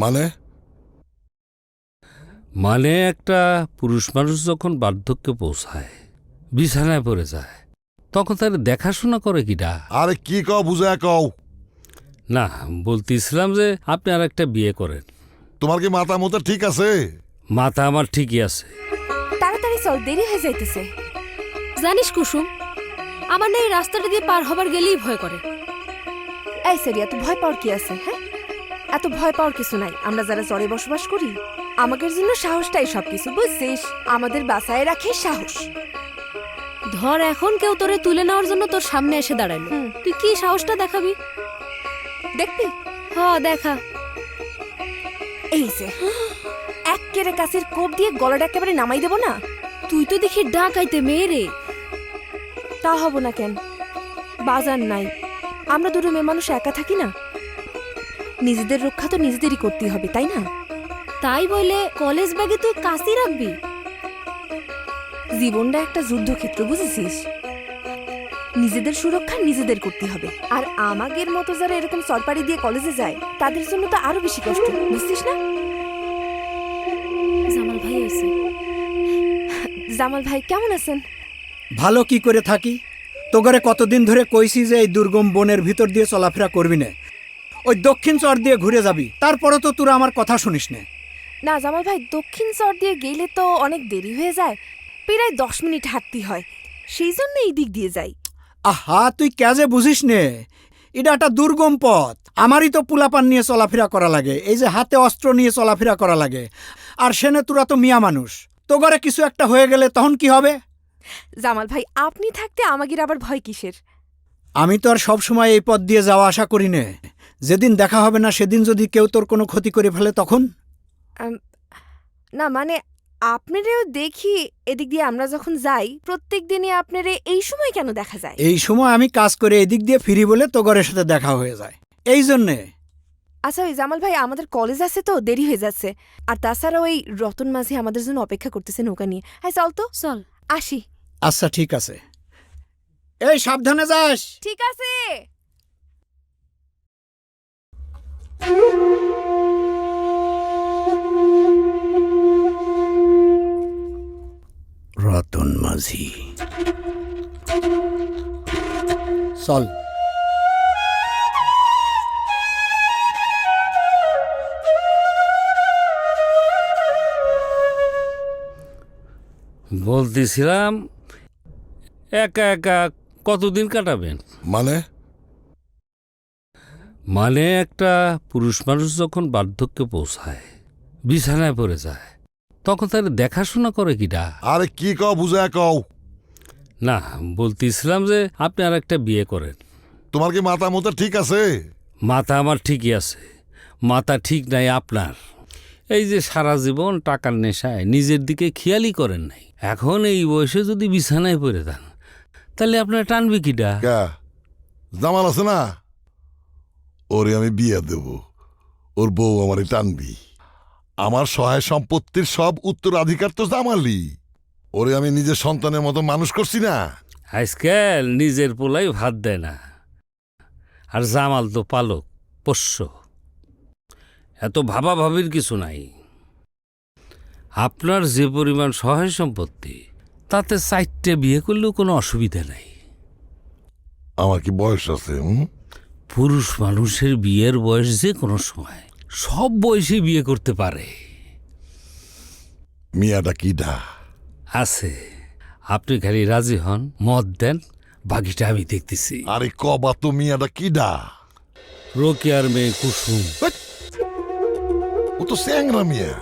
মানে মানে একটা পুরুষ মানুষ যখন বার্ধক্যে পৌঁছায়, বিছানায় পড়ে যায়, তখন তার দেখাশোনা করে কিডা? আরে কি কও বুঝায় কও। না, বলতেছিলাম যে আপনি আর একটা বিয়ে করেন। তোমার কি মাথা মতো ঠিক আছে? মাথা আমার ঠিকই আছে। তাড়াতাড়ি চল, দেরি হয়ে যাইতেছে। জানিস কুসুম, আমার না এই রাস্তাটা দিয়ে পার হবার গেলেই ভয় করে। এই সেরি, এত ভয় পাওয়ার কি আছে? হ্যাঁ, এত ভয় পাওয়ার কিছু নাই। আমরা যারা চরে বসবাস করি, আমাদের জন্য সাহসটাই সবকিছু, বুঝছিস? আমাদের বাসায় রাখে সাহস। ধর এখন কেউ তোরে তুলে নেওয়ার জন্য তোর সামনে এসে দাঁড়ালো, তুই কি সাহসটা দেখাবি? দেখবি? দেখা। এই যে একেবারে কাছের কোপ দিয়ে গলাটা একেবারে নামাই দেব না? তুই তো দেখি ডাকাইতে মেয়ে রে। তা হব না কেন? বাজার নাই, আমরা দুটো মেয়ে মানুষ একা থাকি না। নিজেদের রক্ষা তো নিজেদেরই করতেই হবে, তাই না? তাই বলে কলেজ ব্যাগে তুই কাশি রাখবি? জীবনটা একটা যুদ্ধক্ষেত্র, বুঝেছিস? নিজেদের সুরক্ষা নিজেদের করতে হবে। আর আমাদের মতো যারা এরকম সরপারি দিয়ে কলেজে যায়, তাদের জন্য তো আরো বেশি কষ্ট, বুঝছিস না? জামাল ভাই আছে। জামাল ভাই কেমন আছেন? ভালো কি করে থাকি? তোগরে কতদিন ধরে কইছি যে এই দুর্গম বনের ভিতর দিয়ে চলাফেরা করবি না, ওই দক্ষিণ চর দিয়ে ঘুরে যাবি। তারপরও তো তোরা আমার কথা শুনিস না। না জামাল ভাই, দক্ষিণ চর দিয়ে গেলে তো অনেক দেরি হয়ে যায়, প্রায় 10 মিনিট হাঁটতে হয়। সেই জন্য এই দিক দিয়ে যাই। আহা, তুই ক্যাজে বুঝিস নে, এটা একটা দুর্গম পথ। আমারই তো পুলাপান নিয়ে চলাফেরা করা লাগে, এই যে হাতে অস্ত্র নিয়ে চলাফেরা করা লাগে। আর সেনে তোরা তো মিয়া মানুষ, তোগরে কিছু একটা হয়ে গেলে তখন কি হবে? জামাল ভাই, আপনি থাকতে আমাদের আবার ভয় কিসের? আমি তো আর সবসময় এই পথ দিয়ে যাওয়া আশা করি নে। যেদিন দেখা হবে না সেদিন যদি কেউ তোর কোনো ক্ষতি করে ফেলে তখন? না মানে আপনারেও দেখি এদিক দিয়ে আমরা যখন যাই, প্রত্যেক দিনই আপনারে এই সময় কেন দেখা যায়? এই সময় আমি কাজ করে এদিক দিয়ে ফিরি বলে তোগরের সাথে দেখা হয়ে যায়, এই জন্যে। আচ্ছা ওই জামাল ভাই, আমাদের কলেজ আছে তো দেরি হয়ে যাচ্ছে। আর তাছাড়া ওই রতন মাঝি আমাদের জন্য অপেক্ষা করতেছে নৌকা নিয়ে। হ্যাঁ চল তো, চল। আসি। আচ্ছা ঠিক আছে, এই সাবধানে যাস। ঠিক আছে। রতন মাঝি, চল। বলতেছিলাম একা একা কতদিন কাটাবেন? মানে একটা পুরুষ মানুষ যখন বার্ধক্যে পৌঁছায়, বিছানায় পড়ে যায়, তখন তার দেখাশোনা করে কিডা? আরে কি কও বুঝায় কও। না, বলতেছিলাম যে আপনি আর একটা বিয়ে করেন। তোমার কি মাথা মতো ঠিক আছে? মাথা আমার ঠিকই আছে, মাথা ঠিক নাই আপনার। এই যে সারা জীবন টাকার নেশায় নিজের দিকে খেয়ালই করেন নাই, এখন এই বয়সে যদি বিছানায় পড়ে দেন, তাহলে আপনার টানবে কিডা? জামাল আছে না, ওরে আমি বিয়ে দেব, ওর বউ আমারে টানবি। আমার সহায় সম্পত্তির সব উত্তরাধিকার তো জামালই। ওরে আমি নিজের সন্তানের মতো মানুষ করছি না। আজকাল নিজের পোলাই ভাত দেয় না, আর জামাল তো পালক পোষ্য। এত ভাবাভাবির কিছু নাই। আপনার যে পরিমাণ সহায় সম্পত্তি, তাতে 4টে বিয়ে করলেও কোনো অসুবিধা নাই। আমার কি বয়স আছে? পুরুষ মানুষের বিয়ের বয়স যে কোনো সময়, সব বয়সে বিয়ে করতে পারে। মিয়াটা কিডা? আছে, আপনি খালি রাজি হন, মত দেন, বাকিটা আমি দেখতেছি। আরে কবা তো মিয়াটা কিডা? রোকেয়ার মেয়ে কুসুম। ও তো স্যাংরা মিয়া।